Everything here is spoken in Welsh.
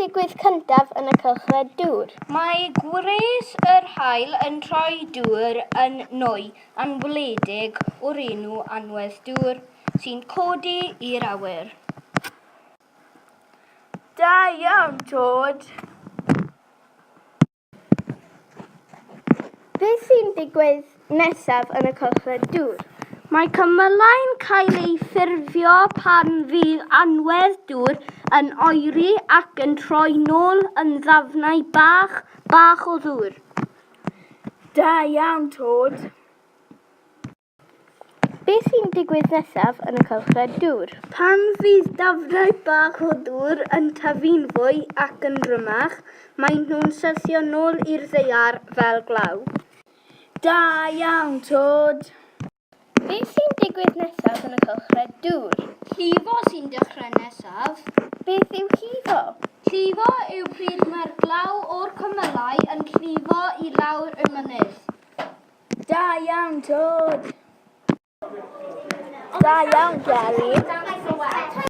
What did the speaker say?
digwydd cyntaf yn y gylchred dŵr? Mae gwres yr haul yn troi dŵr yn nwy anweledig o'r enw anwedd dŵr sy'n codi i'r awyr. Da iawn, Tod. Beth sy'n digwydd nesaf yn y gylchred dŵr? Mae cymylau'n cael ei ffurfio pan fydd anwedd dŵr yn oeri ac yn troi nôl yn ddafnau bach o ddŵr. Da iawn, Tod. Beth sy'n digwydd nesaf yn y gylchred dŵr? Pan fydd dafnau bach o ddŵr yn tyfu'n fwy ac yn rymach, maen nhw'n syrthio nôl i'r ddaear fel glaw. Da iawn, Tod. Beth sy'n digwydd nesaf yn y gylchred dŵr? Llifo sy'n dechrau nesaf. Beth yw llifo? Llifo yw pryd mae'r glaw o'r cymylau yn llifo i lawr y mynydd. Da iawn, Tod. Da iawn, Gary.